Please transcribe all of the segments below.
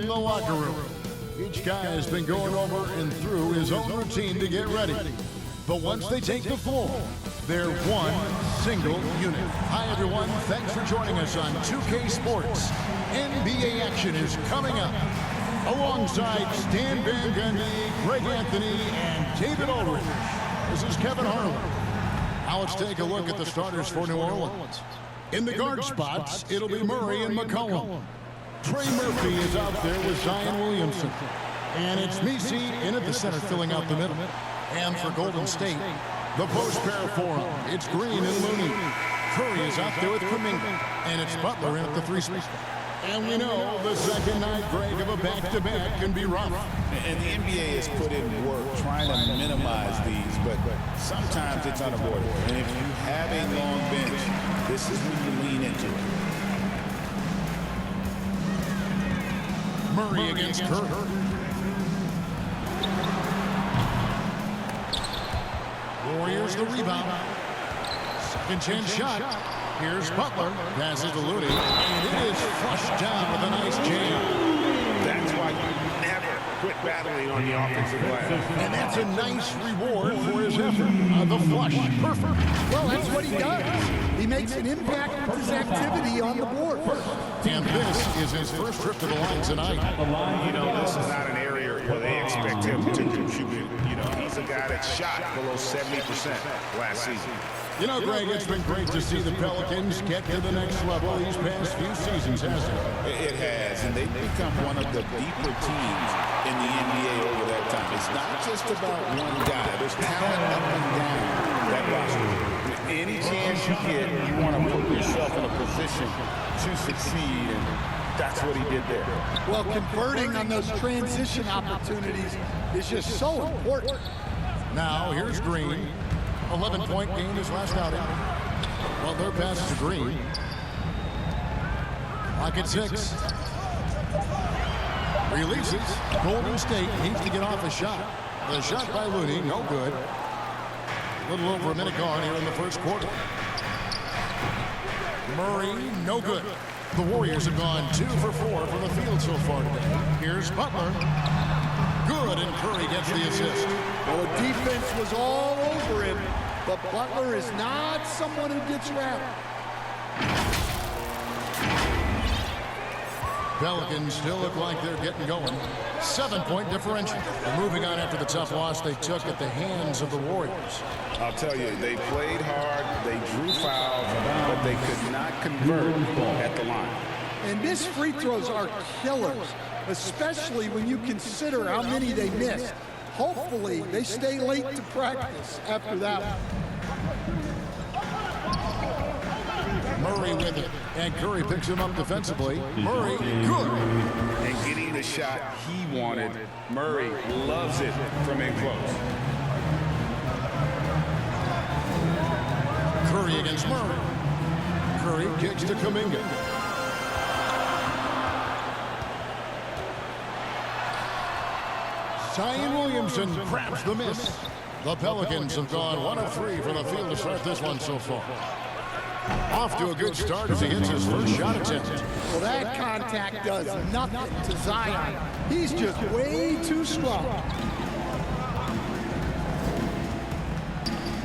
in the locker room. Each guy has been going over and through his own routine to get ready. But once they take the floor, they're one single unit. Hi, everyone. Thanks for joining us on 2K Sports. NBA action is coming up. Alongside Stan Van Gundy, Greg Anthony, and David Aldridge. This is Kevin Harlan. Now let's take a look at the starters for New Orleans. In the guard spots, it'll be Murray and McCollum. Trey Murphy is out there with Zion Williamson. And it's Messi in at the center, filling out the middle. And for Golden State, the post pair for him. It's Green and Looney. Curry is out there with Kuminga. And it's Butler in at the three spot. And we know the second night, Greg, of a back-to-back can be rough. And the NBA has put in work trying to minimize these, but sometimes it's unavoidable. And if you have a long bench, this is when you lean into it. Murray against Curry. Warriors the rebound. Second chance shot. Here's Butler. Passes to Looney. And it is flushed down with a nice jam. That's why you never quit battling on the offensive glass. And that's a nice reward for his effort. The flush. Perfect. Well, that's what he does. He makes an impact with his activity on the board. And this is his first trip to the line tonight. You know, this is not an area where they expect him to contribute. You know, he's a guy that shot below 70% last season. You know, Greg, it's been great to see the Pelicans get to the next level these past few seasons, hasn't it? It has, and they've become one of the deeper teams in the NBA over that time. It's not just about one guy. There's talent up and down that roster. Any chance you get, you want to put yourself in a position to succeed, and that's what he did there. Well, converting on those transition opportunities is just so important. Now, here's Green. 11-point game his last outing. Well, their pass to Green. Clock at 6. Releases. Golden State needs to get off a shot. The shot by Looney, no good. A little over a minute gone here in the first quarter. Murray, no good. The Warriors have gone 2 for 4 from the field so far today. Here's Butler. Good, and Curry gets the assist. Well, the defense was all over him, but Butler is not someone who gets rattled. Pelicans still look like they're getting going. 7-point differential. They're moving on after the tough loss they took at the hands of the Warriors. I'll tell you, they played hard, they drew fouls, but they could not convert at the line. And missed free throws are killers, especially when you consider how many they missed. Hopefully, they stay late to practice after that one. Murray with it, and Curry picks him up defensively. Murray, good. And getting the shot he wanted, Murray loves it from in close. Curry against Murray. Curry kicks to Kuminga. Zion Williamson grabs the miss. The Pelicans have gone 1 of 3 from the field to start this one so far. Off to a good start as he hits his first shot attempt. Well, that contact does nothing to Zion. He's just way too strong.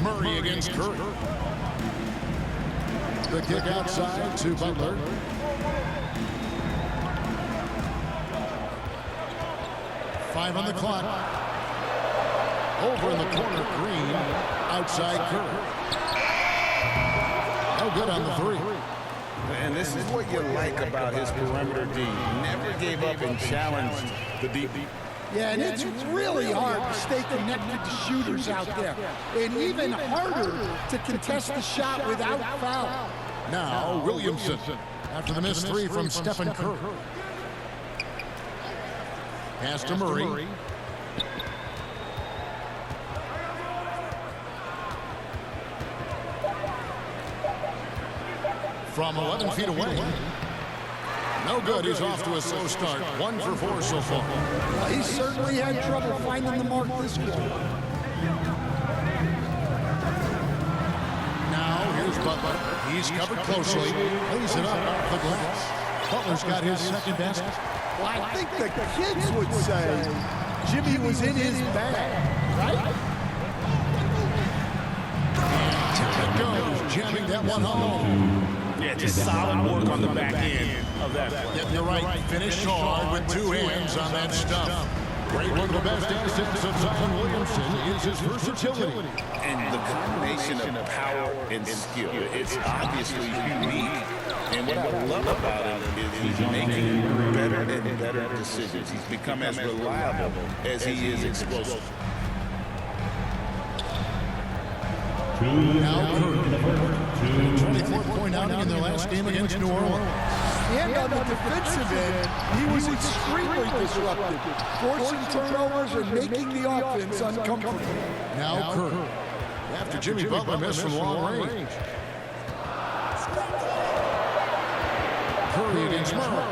Murray against Curry. The kick outside to Butler. Five on the clock. Over in the corner, Green. Outside Curry. No good on the three. And this is what you like about his perimeter D. Never gave up and challenged the deep. Yeah, and it's really hard to stay connected to shooters out there. And even harder to contest the shot without foul. Now, Williamson. After the missed three from Stephen Curry. Pass to Murray. From 11 feet away. No good. He's off to a slow start. 1 for 4 so far. Well, he certainly had trouble finding the mark this quarter. Now, here's Butler. He's covered closely. Lays it up off the glass. Butler's got his second basket. Well, I think the kids would say Jimmy was in his bag, right? It goes, jamming that one home. Yeah, just solid work on the back end of that play. Yep, you're right. Finished hard with two hands on that stuff. Great one of the best assets of Zion Williamson is his versatility. And the combination of power and skill, it's obviously unique. And what I love about him is he's making better and better decisions. He's become as reliable as he is explosive. Now Curry, 24-point outing in their last game against New Orleans. And on the defensive end, he was extremely disruptive, forcing turnovers and making the offense uncomfortable. Now Curry, after Jimmy Butler missed from long range. Curry against Murray.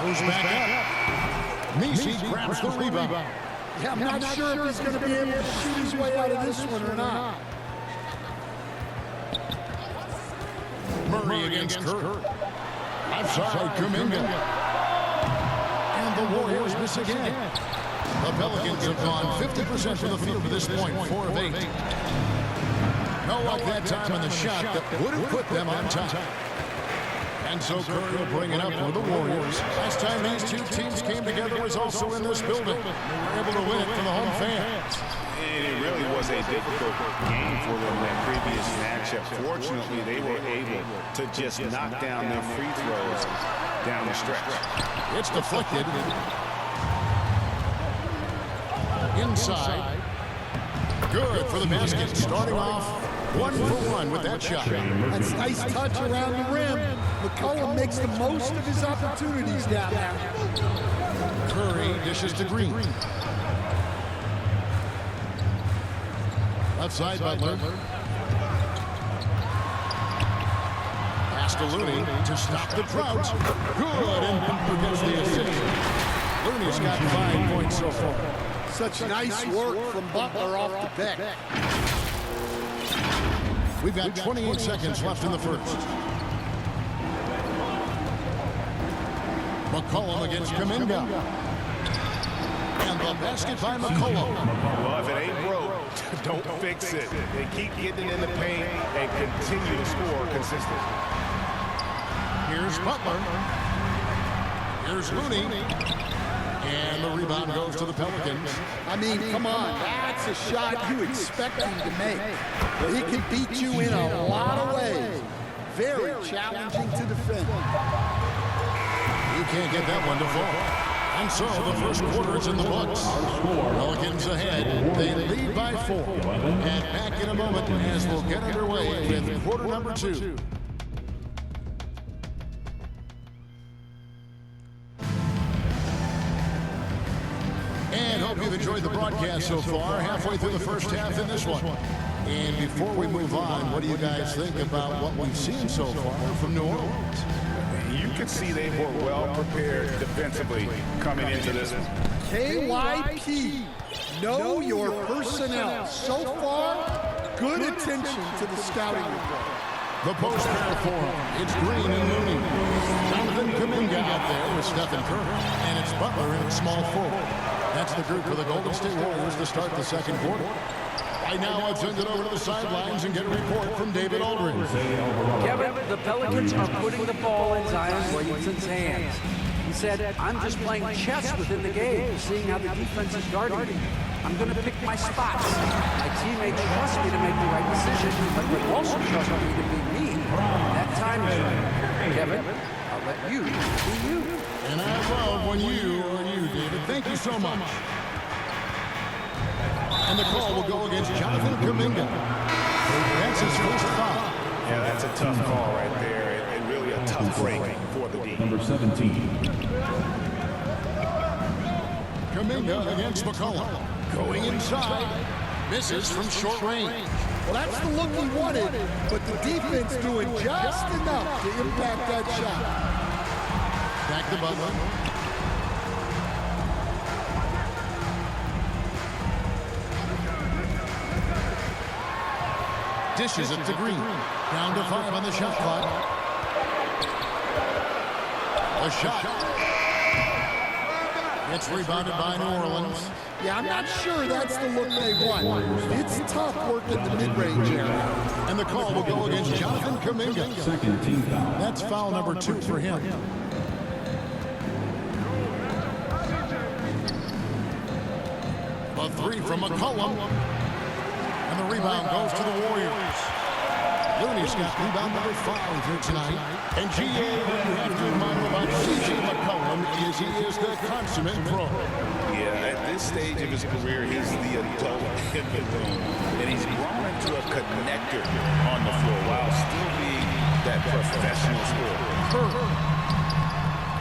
Goes back up. Messi grabs the rebound. Yeah, I'm not sure if he's going to be able to shoot his way out of this one or not. Murray against Curry. Outside Kuminga. And the Warriors miss again. The Pelicans have gone 50% from the field to this point, 4 of 8. No luck that time on the shot that would have put them on top. And so Curry will bring it up for the Warriors. Last time these two teams came together was also in this building. They were able to win it for the home fans. And it really was a difficult game for them in that previous matchup. Fortunately, they were able to just knock down their free throws down the stretch. It's deflected. Inside. Good for the basket. Starting off 1-for-1 with that shot. That's a nice touch around the rim. McCollum makes the most of his opportunities down there. Curry dishes to Green. Left side, Butler. Pass to Looney to stop the drought. Good, and Butler gets the assist. Looney's got 5 points so far. Such nice work from Butler off the deck. We've got 28 seconds left in the first. McCollum against Kuminga. And the basket by McCollum. Well, if it ain't broke, don't fix it. They keep getting in the paint and continue to score consistently. Here's Butler. Here's Looney. And the rebound goes to the Pelicans. I mean, come on. That's a shot you expect him to make. But he can beat you in a lot of ways. Very challenging to defend. You can't get that one to fall. And so the first quarter is in the books. Pelicans ahead. They lead by 4. And back in a moment as we'll get underway with quarter number 2. And hope you've enjoyed the broadcast so far. Halfway through the first half in this one. And before we move on, what do you guys think about what we've seen so far from New Orleans? You can see they were well prepared defensively coming into this one. KYP, know your personnel. So far, good attention to the scouting report. The post pair for him. It's Green and Looney. Jonathan Kuminga out there with Stephen Curry. And it's Butler in small forward. That's the group for the Golden State Warriors to start the second quarter. Right now, I'll send it over to the sidelines and get a report from David Aldridge. Kevin, the Pelicans are putting the ball in Zion Williamson's hands. He said, I'm just playing chess within the game, seeing how the defense is guarding me. I'm going to pick my spots. My teammates trust me to make the right decision, but they also trust me to be me. That time is right. Kevin, I'll let you be you. And I love when you are you, David. Thank you so much. And the call will go against Jonathan Kuminga. That's his first foul. Yeah, that's a tough call right there, and really a tough break for the D. Number 17. Kuminga against McCollum. Going inside. Misses from short range. Well, that's the look he wanted, but the defense doing just enough to impact that shot. Back to Butler. Dishes it to Green. Down to 5 on the shot clock. A shot. It's rebounded by New Orleans. Yeah, I'm not sure that's the look they want. It's tough working the mid-range area. And the call will go against Jonathan Kuminga. Second team foul. That's foul number 2 for him. A 3 from McCollum. And the rebound goes to the Warriors. Looney's got rebound number 5 here tonight. And GA, what you have to admire about C.J. McCollum is he is the consummate pro. Yeah, at this stage of his career, he's the adult in the room. And he's grown into a connector on the floor while still being that professional scorer.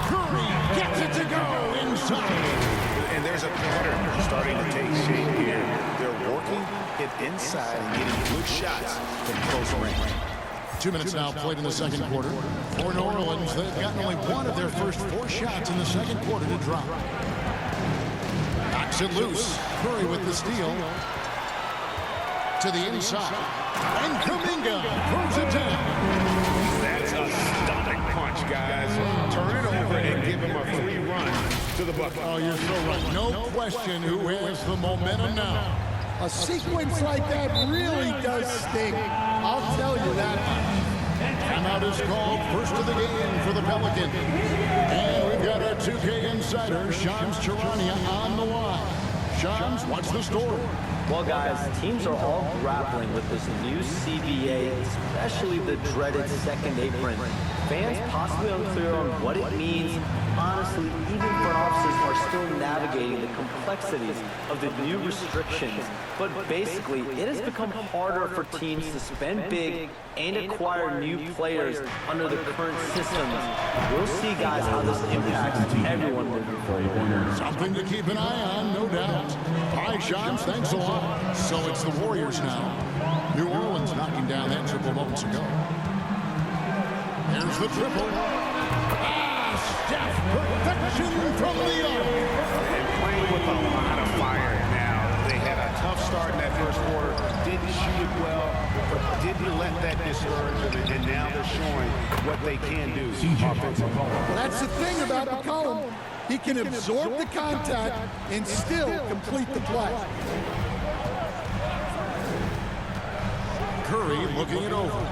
Curry gets it to go inside. And there's a pattern starting to take shape here. They're working it inside and getting good shots from close range. 2 minutes now played in the second quarter. For New Orleans, they've gotten only one of their first 4 shots in the second quarter to drop. Knocks it loose. Curry with the steal. To the inside. And Kuminga throws it down. That's a stomach punch, guys. Turn it over and give him a free run to the bucket. Oh, you're so right. No question who has the momentum now. A sequence like that really does sting. I'll tell you that much. Timeout is called. First of the game for the Pelicans. And we've got our 2K insider, Shams Charania, on the line. Shams, what's the story? Well, guys, teams are all grappling with this new CBA, especially the dreaded second apron. Fans possibly unclear on what it means. Honestly, even front offices are still navigating the complexities of the new restrictions. But basically, it has become harder for teams to spend big and acquire new players under the current systems. We'll see, guys, how this impacts everyone moving forward. Something to keep an eye on, no doubt. All right, Shams, thanks a lot. So it's the Warriors now. New Orleans knocking down that triple moments ago. There's the triple. Steph, perfection from the arc. And playing with a lot of fire now. They had a tough start in that first quarter. Didn't shoot it well, but didn't let that discourage them. And now they're showing what they can do offensively. Well, that's the thing about McCollum. He can absorb the contact and still complete the play. Curry looking it over.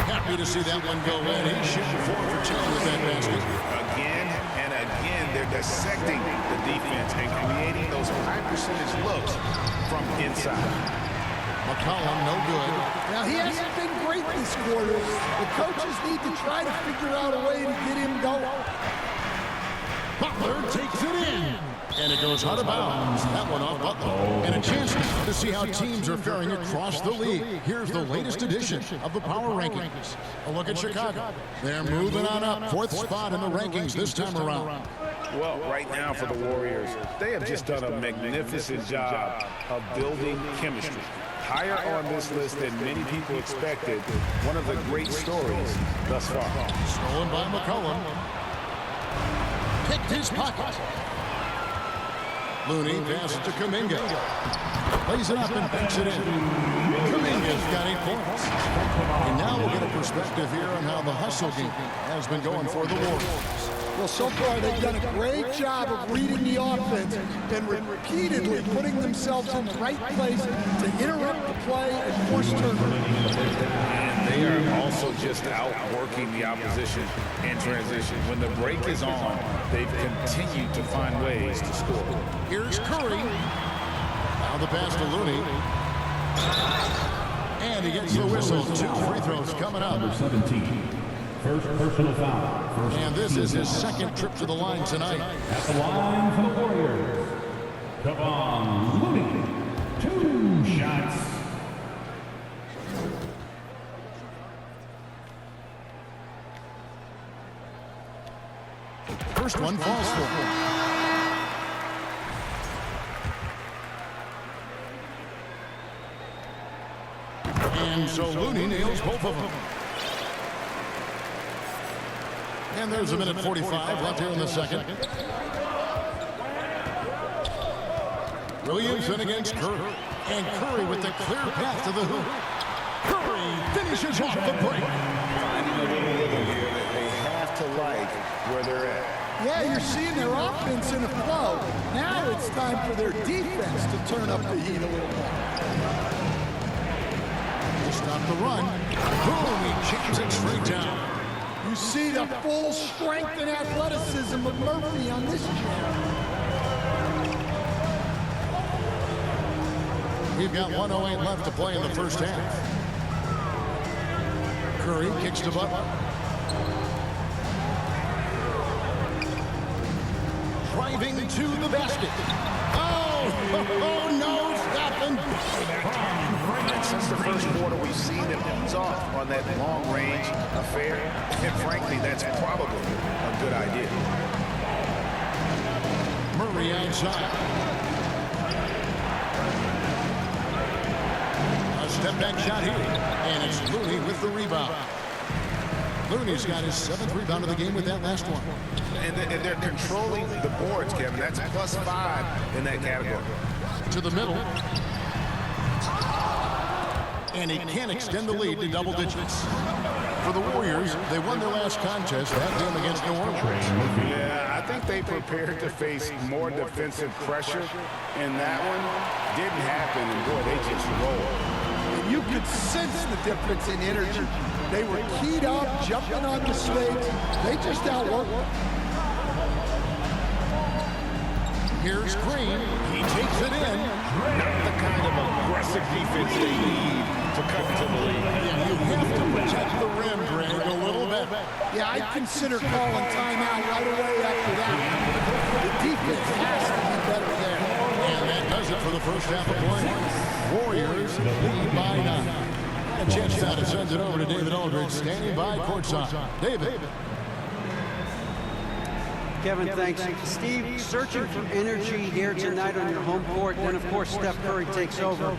Happy to see that one go in. He's shooting 4 for 2 with that basket. Again and again, they're dissecting the defense and creating those high percentage looks from inside. McCollum, no good. Now, he hasn't been great this quarter. The coaches need to try to figure out a way to get him going. Butler takes it in. And it goes out of bounds. That one off Butler. And a chance now to see how teams are faring across the league. Here's the latest edition of the Power Rankings. A look at Chicago. They're moving on up. 4th spot in the rankings this time around. Well, right now for the Warriors, they have just done a magnificent job of building chemistry. Higher on this list than many people expected. One of the great stories thus far. Stolen by McCollum. Picked his pocket. Looney passes to Kuminga. Plays it up and banks it in. Kuminga's got 8 points. And now we'll get a perspective here on how the hustle game has been going for the Warriors. Well, so far they've done a great job of reading the offense and repeatedly putting themselves in the right place to interrupt the play and force turnovers. And they are also just outworking the opposition in transition. When the break is on, they've continued to find ways to score. Here's Curry. Now the pass to Looney. And he gets the whistle. 2 free throws coming up. Number 17. First personal foul. And this is his second trip to the line tonight. At the line for the Warriors. Kevon Looney. 2 shots. First one falls for him. And so Looney nails both of them. And there's a minute 45 left here in the second. Williamson against Curry. And Curry with the clear path to the hoop. Curry finishes off the break. Finding a little rhythm here that they have to like where they're at. Yeah, you're seeing their offense in a flow. Now it's time for their defense to turn up the heat a little more. To stop the run. Boom, he kicks it straight down. You see the full strength and athleticism of Murphy on this jam. We've got 1:08 left to play in the first half. Curry kicks to Butler. Driving to the basket. Oh no, stopping. Since the first quarter, we've seen them ease off on that long-range affair, and frankly, that's probably a good idea. Murray outside. A step-back shot here, and it's Looney with the rebound. Looney's got his 7th rebound of the game with that last one. And they're controlling the boards, Kevin. That's +5 in that category. To the middle. And he can't extend the lead to double digits. For the Warriors, they won their last contest, that game against New Orleans. Yeah, I think they prepared to face more defensive pressure, and that one didn't happen, and boy, they just rolled. And you could sense the difference in energy. They were keyed up, jumping on mistakes. They just outworked them. Here's Green. He takes it in. Not the kind of aggressive defense they need to come to the lead. Yeah, you have to protect the rim, Greg, a little bit. Yeah, I'd consider calling timeout right away after that. The defense has to be better there. And that does it for the first half of play. Warriors lead by 9. A chance now to send it over to David Aldridge, standing by courtside. David. Kevin, thanks. Steve, searching for energy here tonight on your home court. Then, of course, Steph Curry takes over.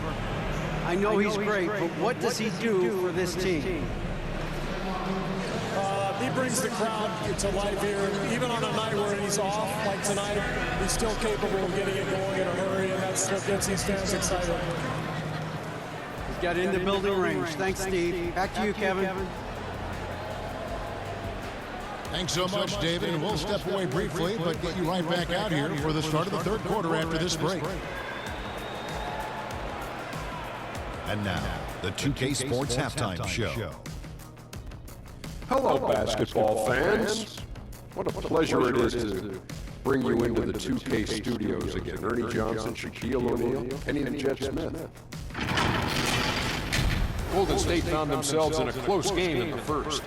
I know he's great, but what does he do for this team? He brings the crowd to life here. Even on a night where he's off, like tonight, he's still capable of getting it going in a hurry, and that's what gets these fans excited. He's got it in the building range. Thanks, Steve. Back to you, Kevin. Thanks so much, David, and we'll step away briefly, but get you right back out here for the start of the third quarter after this break. And now, the 2K Sports Halftime Show. Hello, basketball fans. What a pleasure it is to bring you into the 2K studios again. Ernie Johnson, Shaquille O'Neal, Penny and Jet Smith. Golden State found themselves in a close game in the first,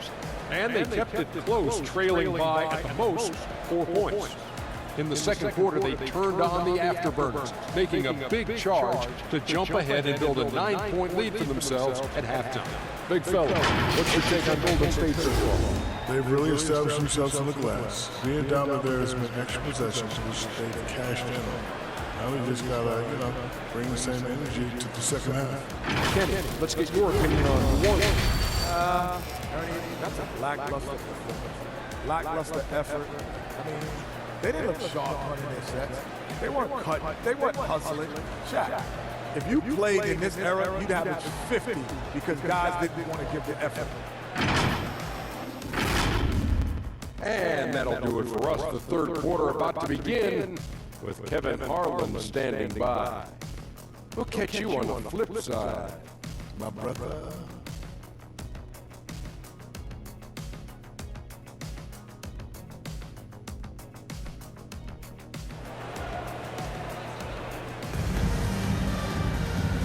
and they kept it close, trailing by, at the most, 4 points. In the second quarter, they turned on the afterburners, making a big charge to jump ahead and build a 9-point lead for themselves at halftime. Big fella, what's your take on Golden State so far? They've really established themselves on the glass. Being dominant there has been extra possessions, which they've cashed in on. Now we just gotta, bring the same energy to the second half. Kenny, let's get your opinion on one. Ernie, that's a lackluster effort. I mean, they didn't look sharp running their sets. They weren't cut. They weren't hustling. Shaq, if you played in this era, you'd average 50 because guys didn't want to give the effort. And that'll do it for us. The third quarter about to begin with Kevin Harlan standing by. We'll catch you on the flip side, my brother.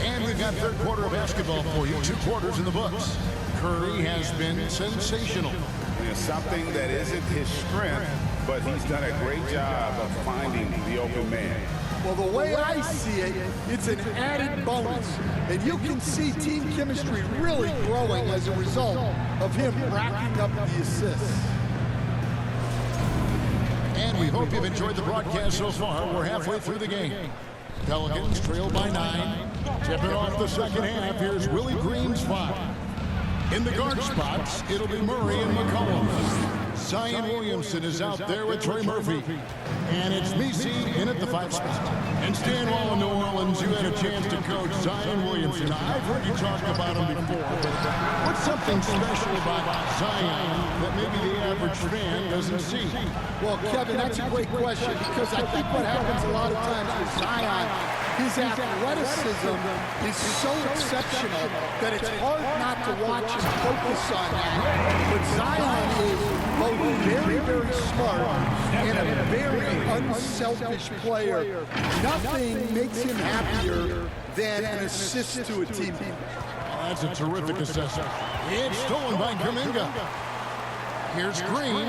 And we've got third quarter of basketball for you. 2 quarters in the books. Curry has been sensational. It's something that isn't his strength, but he's done a great job of finding the open man. Well, the way I see it, it's an added bonus. And you can see team chemistry really growing as a result of him racking up the assists. And we hope you've enjoyed the broadcast so far. We're halfway through the game. Pelicans trail by 9. Tipping off the second half, here's Willie Green's 5. In the guard spots, it'll be Murray and McCollum. Zion Williamson is out there with Trey Murphy. And it's Messi in at the 5 spot. And Stan, while in New Orleans, you had a chance to coach Zion Williamson. I've heard you talk about him before, but what's something special about Zion that maybe the average fan doesn't see? Well, Kevin, that's a great question because I think what happens a lot of times with Zion, his athleticism is so exceptional that it's hard not to watch and focus on that. But Zion is both very, very smart and a very unselfish player. Nothing makes him happier than an assist to a team. That's a terrific assessment. It's stolen by Kuminga. Here's Green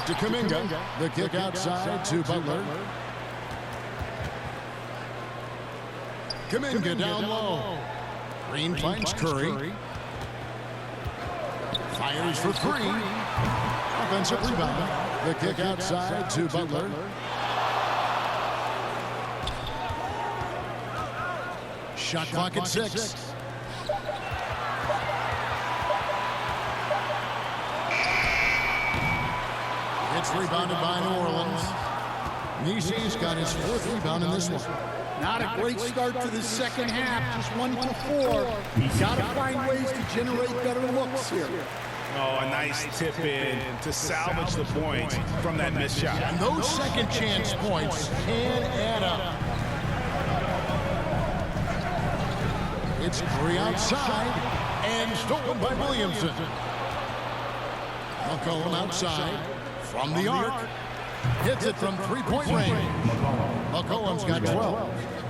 to Kuminga. The kick outside to Butler. Kuminga down low. Green finds Curry. Fires for three. Offensive rebound. The kick outside to Butler. Shot clock at 6. It's rebounded by New Orleans. Nisi's got his 4th rebound in this one. Not a great start to the second half, just 1 to 4. Got to find ways to generate better looks here. Oh, a nice tip in to salvage the point from that missed shot. And those second chance points can add up. It's Curry outside and stolen by Williamson. McCollum outside from the arc. Hits it from 3-point range. McCollum's got 12.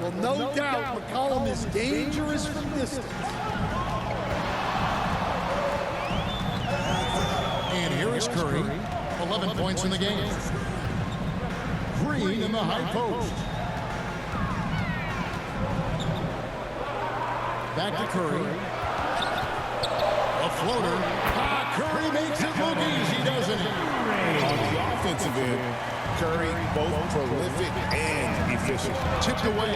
Well, no doubt McCollum is dangerous from distance. And here is Curry, 11 points in the game. Green in the high post. Back to Curry. A floater. Curry makes it look easy, doesn't he? On the offensive end, Curry both prolific and efficient. Tipped away.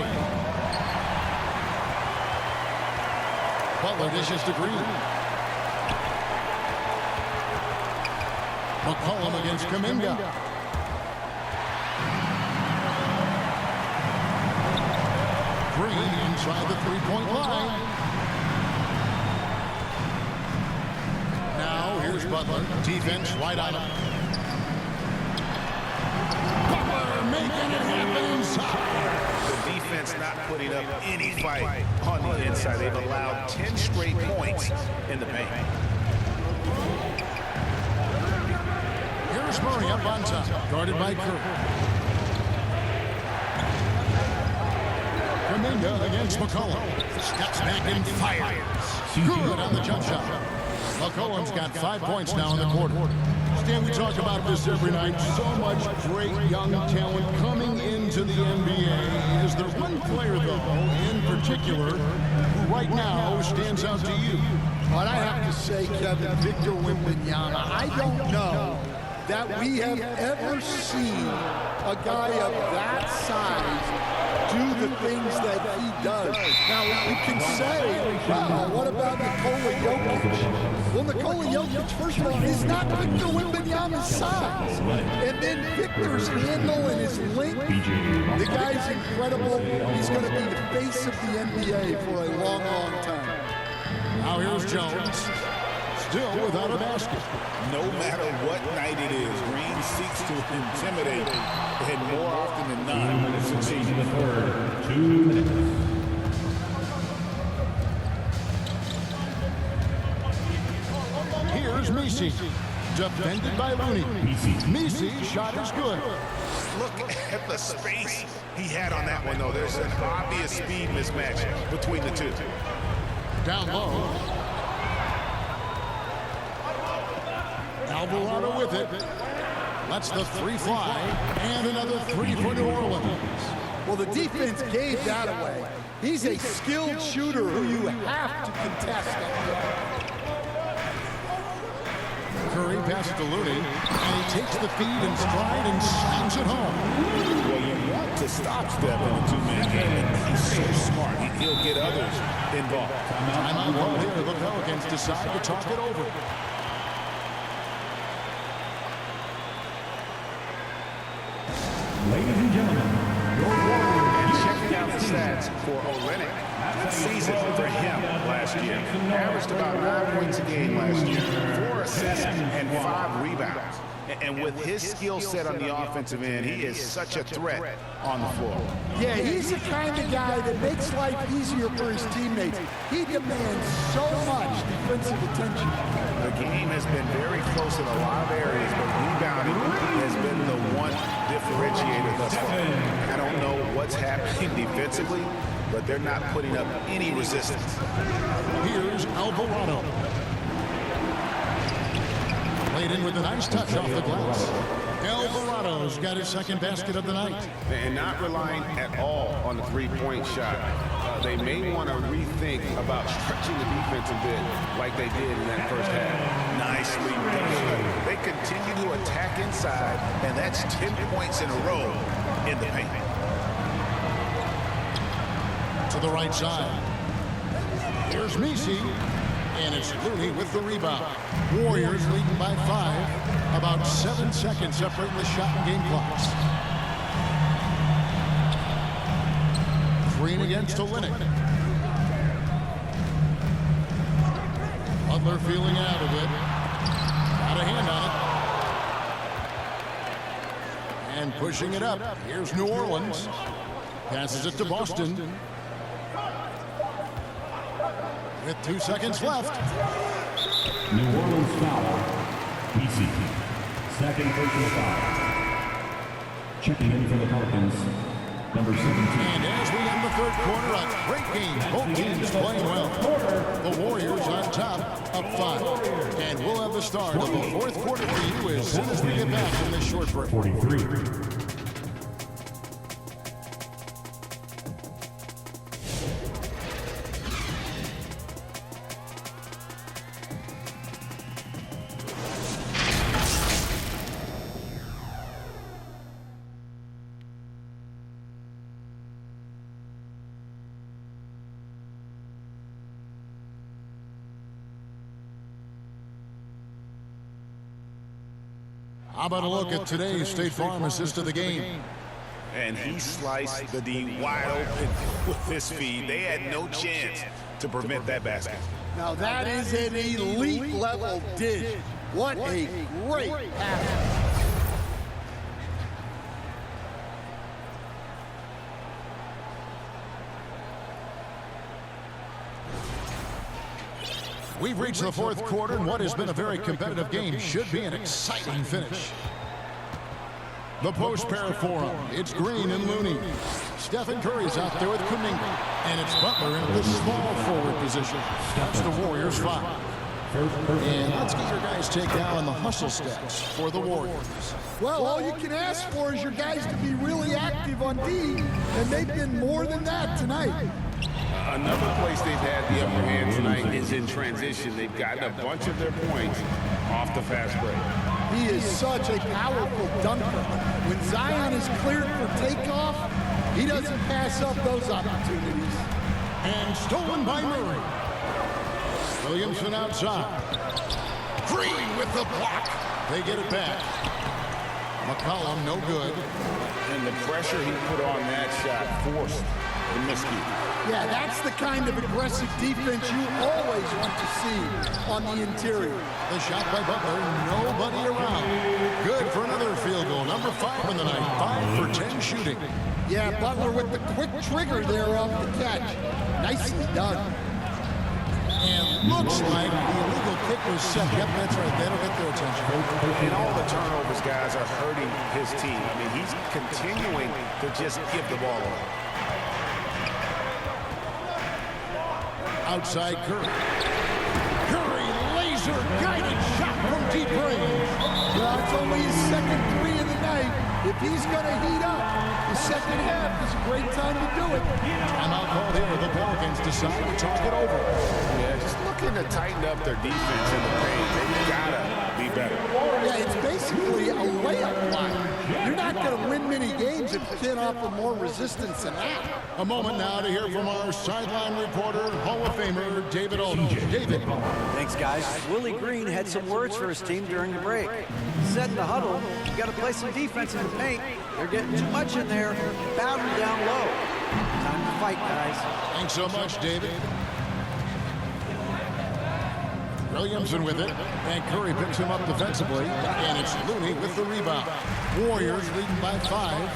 Butler dishes to Green. McCollum against Kuminga. Green inside the 3-point line. Now here's Butler. Defense right on him. Butler making it happen inside. The defense not putting up any fight on the inside. They've allowed 10 straight points in the paint. Here's Murray up on top, guarded by Curry. Kuminga against McCollum. Steps back and fires. Good on the jump shot. McCollum's got 5 points now in the quarter. Stan, we talk about this every night. So much great young talent coming into the NBA. Is there one player, though, in particular, who right now stands out to you? But I have to say, Kevin, Victor Wembanyama. I don't know that we have ever seen a guy of that size do the things that he does. Now, you can say, wow, what about Nikola Jokic? Well, Nikola Jokic, first of all, is not Victor Wembanyama's size. And then Victor's handle and his length, the guy's incredible. He's going to be the face of the NBA for a long, long time. Now here's Jones. Still without a basket. No matter what night it is, Green seeks to intimidate, and more often than not, succeeds. The third, 2 minutes. Here's Misi, defended by Looney. Misi's shot is good. Look at the space he had on that one, though. There's an obvious speed mismatch between the two. Down low. Alvarado with it. Lets the 3 fly. And another 3 for New Orleans. Well, the defense gave that away. He's a skilled shooter who you have to contest up there. Curry passes to Looney. And he takes the feed in stride and slams it home. Well, you want to stop step in a two-man game, and he's so smart. He'll get others involved. Timeout call here. The Pelicans decide to talk it over. Ladies and gentlemen, your Warriors. Check stats for Olynyk. Good season for him last year. Averaged about 9 points a game last year, 4 assists and 5 rebounds. And with his skill set on the offensive end, he is such a threat on the floor. Yeah, he's the kind of guy that makes life easier for his teammates. He demands so much defensive attention. The game has been very close in a lot of areas, but rebounding has been the one differentiator thus far. I don't know what's happening defensively, but they're not putting up any resistance. Here's Alvarado. Played in with a nice touch off the glass. Alvarado's got his second basket of the night. And not relying at all on the three-point shot. They may want to rethink about stretching the defense a bit like they did in that first half. Nicely done. They continue to attack inside, and that's 10 points in a row in the paint. To the right side. Here's Messi. And it's Looney with the rebound. Warriors leading by 5. About 7 seconds separating the shot and game clocks. Green against Olynyk. Butler feeling out of it. Got a hand on it. And pushing it up. Here's New Orleans. Passes it to Boston. With 2 seconds left. New Orleans foul. PC. Second personal foul. Checking in for the Pelicans. Number 17. And as we end the third quarter, a great game. Both teams playing well. The Warriors on top, up 5. And we'll have the start of the fourth quarter for you as soon as we get back from this short break. 43. How about a look at today's State Farm assist of the game? And he sliced the D wide open with this feed. They had no chance to prevent that basket. Now that is an elite level dish. What a great pass. We've reached the fourth quarter, and what has been a very competitive game should be an exciting finish. The post pair for him. It's Green and Looney. Stephen Curry's out there with Kuminga. And it's Butler in the small forward position. That's the Warriors 5. And let's get your guys' take now on the hustle stats for the Warriors. Well, all you can ask for is your guys to be really active on D, and they've been more than that tonight. Another place they've had the upper hand tonight is in transition. They've gotten a bunch of their points off the fast break. He is such a powerful dunker. When Zion is cleared for takeoff, he doesn't pass up those opportunities. And stolen by Murray. Williamson outside. Green with the block. They get it back. McCollum no good. And the pressure he put on that shot forced the miscue. Yeah, that's the kind of aggressive defense you always want to see on the interior. The shot by Butler, nobody around. Good for another field goal. Number 5 in the night. 5 for 10 shooting. Yeah, Butler with the quick trigger there off the catch. Nicely done. And looks like the illegal kick was set. Yep, that's right. That'll get their attention. And all the turnovers, guys, are hurting his team. I mean, he's continuing to just give the ball away. Outside Curry. Curry, laser-guided shot from deep range. Well, it's only his second 3 of the night. If he's going to heat up, the second half is a great time to do it. Timeout called here. The Pelicans decide to talk it over. Yeah, just looking to tighten up their defense in the paint. They've got to be better. Yeah, it's basically a layup line. You're not going to win many games if you can't offer more resistance than that. A moment now to hear from our sideline reporter, Hall of Famer David Aldridge. David. Thanks, guys. Willie Green had some words for his team during the break. He said in the huddle, you got to play some defense in the paint. They're getting too much in there. Battle down low. Time to fight. night, guys. Thanks so much, David. Williamson with it, and Curry picks him up defensively, and it's Looney with the rebound. Warriors leading by 5.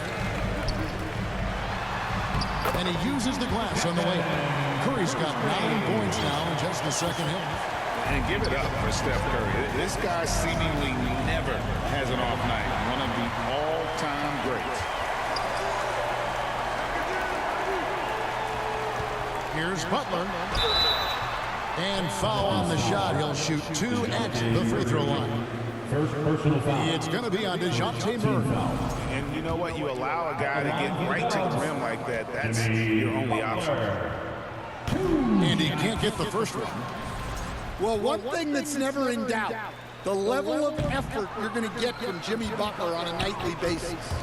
And he uses the glass on the way. Curry's got 9 points now in just the second half. And give it up for Steph Curry. This guy seemingly never has an off night. One of the all-time greats. Here's Butler. And foul on the shot. He'll shoot 2 at the free throw line. First personal foul. It's going to be on DeJounte Murray. And you know what? You allow a guy to get right to the rim like that. That's your only option. And he can't get the first one. Well, one thing that's never in doubt, the level of effort you're going to get from Jimmy Butler on a nightly basis.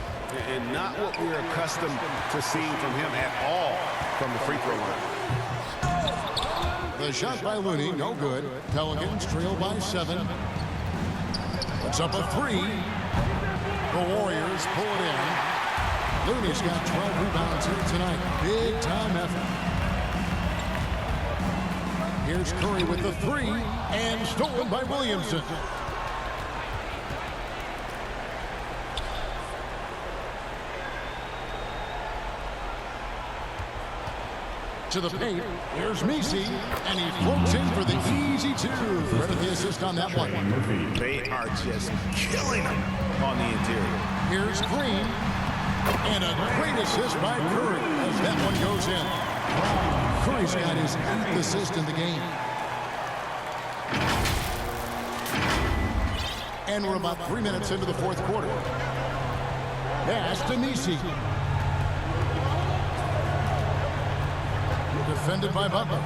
And not what we're accustomed to seeing from him at all from the free throw line. The shot by Looney, no good. Pelicans trail by 7. It's up a 3. The Warriors pull it in. Looney's got 12 rebounds here tonight. Big time effort. Here's Curry with the 3, and stolen by Williamson. To the paint, here's Messi, and he floats in for the easy 2. Credit the assist on that one. They are just killing him on the interior. Here's Green, and a great assist by Curry as that one goes in. Curry's got his 8th assist in the game. And we're about 3 minutes into the fourth quarter. Pass to Messi. Defended by Butler.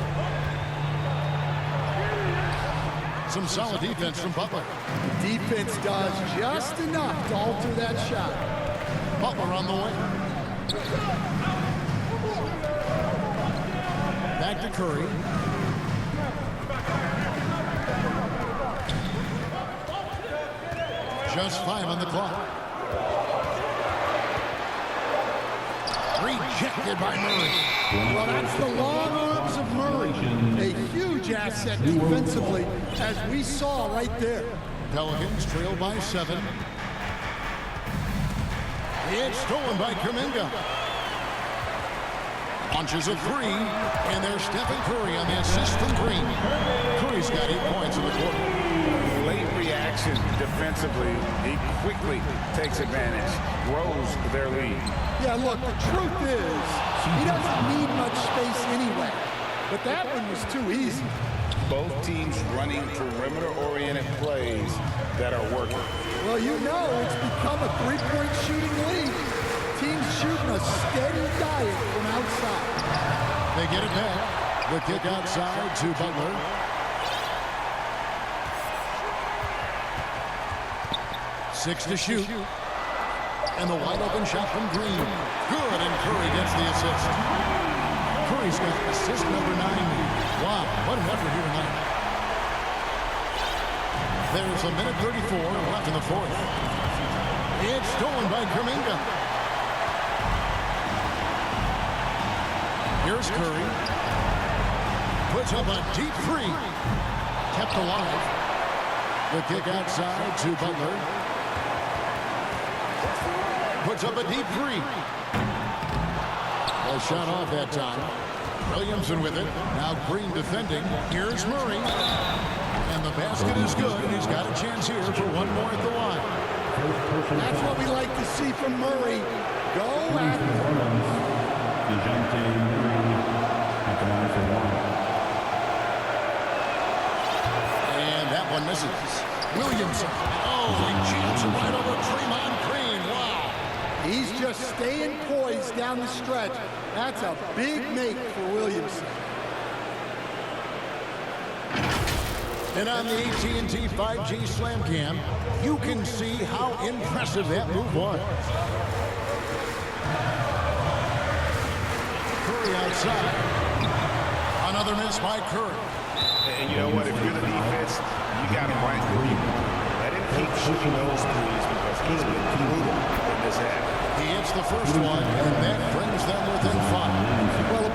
Some solid defense from Butler. Defense does just enough to alter that shot. Butler on the way. Back to Curry. Just 5 on the clock. Rejected by Murray. Well, that's the long arms of Murray. A huge asset defensively, as we saw right there. Pelicans trail by 7. It's stolen by Kuminga. Launches a 3, and there's Stephen Curry on the assist from Green. Curry's got 8 points in the quarter. Late reaction defensively. He quickly takes advantage, grows their lead. Yeah, look, the truth is, he doesn't need much space anyway. But that one was too easy. Both teams running perimeter-oriented plays that are working. Well, you know, it's become a 3-point shooting league. Teams shooting a steady diet from outside. They get it back. The kick outside to Butler. Six to shoot. And the wide open shot from Green. Good, and Curry gets the assist. Curry's got assist number 9. Wow, what an effort here tonight. There's a minute 34 left in the fourth. It's stolen by Kuminga. Here's Curry. Puts up a deep 3. Kept alive. The kick outside to Butler. Puts up a deep 3. Well, shot off that time. Williamson with it. Now Green defending. Here's Murray. And the basket is good. He's got a chance here for one more at the line. That's what we like to see from Murray. Go after DeJounte Murray at the line for 1. And that one misses. Williamson. Oh, he jams it right over Draymond Green. Wow. He's just staying poised down the stretch. That's a big make for Williamson. And on the AT&T 5G Slam Cam, you can see how impressive that move was. Curry outside. Another miss by Curry. And you know what? If you're the defense, you got him right where you want. Let him keep shooting those threes because he's been brutal in this half. He hits the first one, and that brings them within 5. Well, the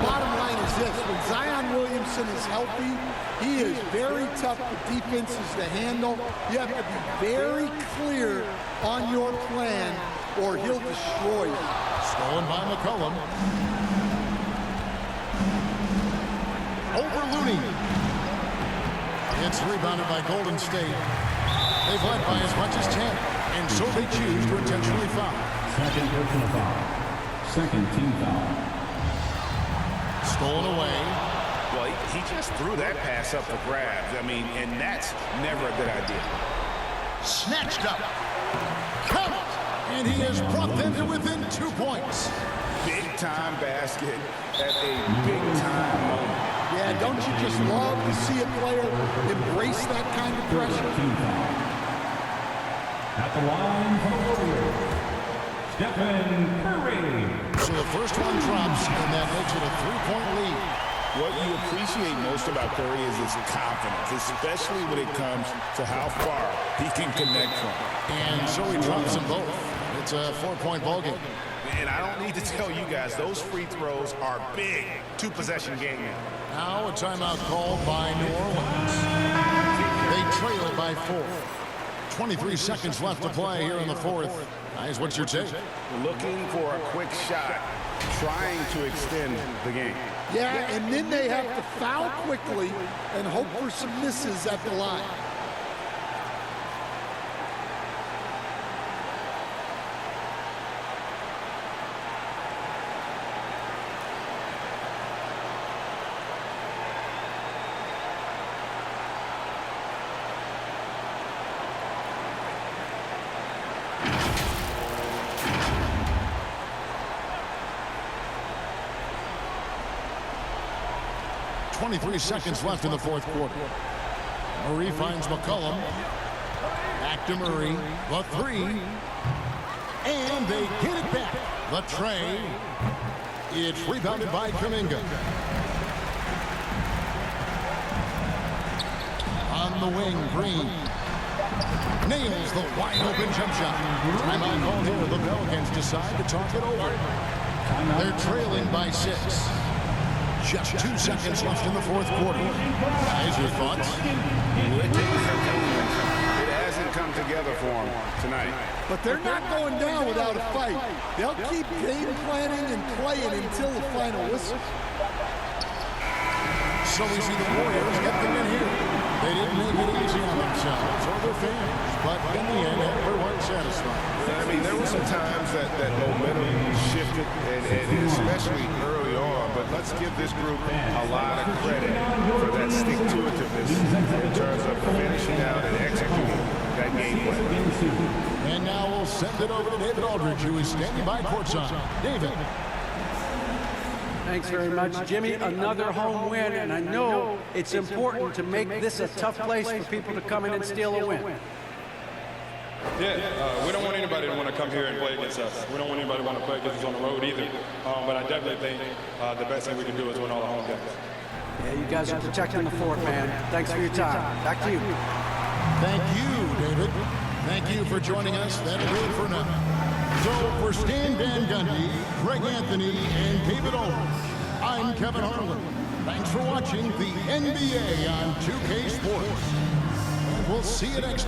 healthy, he is very tough for defenses to handle. You have to be very clear on your plan or he'll destroy you. Stolen by McCollum. Over Looney. It's rebounded by Golden State. They've led by as much as 10, and so they choose to intentionally foul. Second personal foul. Second team foul. Stolen away. Well, he just threw that pass up for grabs. I mean, and that's never a good idea. Snatched up. Count! And he has brought them to within 2 points. Big-time basket at a big-time moment. Yeah, don't you just love to see a player embrace that kind of pressure? At the line for the Warriors, Stephen Curry. So the first one drops, and that makes it a 3-point lead. What you appreciate most about Curry is his confidence, especially when it comes to how far he can connect from. And so he drops them both. It's a 4-point ball game. And I don't need to tell you guys, those free throws are big. 2-possession game now. Now a timeout called by New Orleans. They trail by 4. 23 seconds left to play here in the fourth. Guys, what's your take? Looking for a quick shot, trying to extend the game. Yeah, and then they have to foul quickly and hope for some misses at the line. .23 seconds left in the fourth quarter. Murray finds McCollum. Back to Murray. The three. And they get it back. The tray. It's rebounded by Kuminga. On the wing, Green. Nails the wide open jump shot. Timeout called here. The Pelicans decide to talk it over. They're trailing by 6. Just 2 seconds left in the fourth quarter. Guys, your thoughts? It hasn't come together for them tonight. But they're not going down without a fight. They'll keep game planning and playing until the final whistle. So we see the Warriors get them in here. They didn't make it easy on themselves or their fans, but in the end, everyone satisfied. I mean, there were some times that momentum shifted, and especially early on, but let's give this group a lot of credit for that stick-to-itiveness in terms of finishing out and executing that game plan. And now we'll send it over to David Aldridge, who is standing by courtside. David. Thanks very much, Jimmy. Another home win, and I know it's important to make this a tough place for people to come in and steal a win. Yeah, we don't want anybody to want to come here and play against us. We don't want anybody to want to play against us on the road either. But I definitely think the best thing we can do is win all the home games. Yeah, you guys are protecting the fort, man. Thanks for your time. Back to you. Thank you, David. Thank you for joining us. That'll do it for now. So for Stan Van Gundy, Greg Anthony, and David Owens, I'm Kevin Harlan. Thanks for watching the NBA on 2K Sports. And we'll see you next time.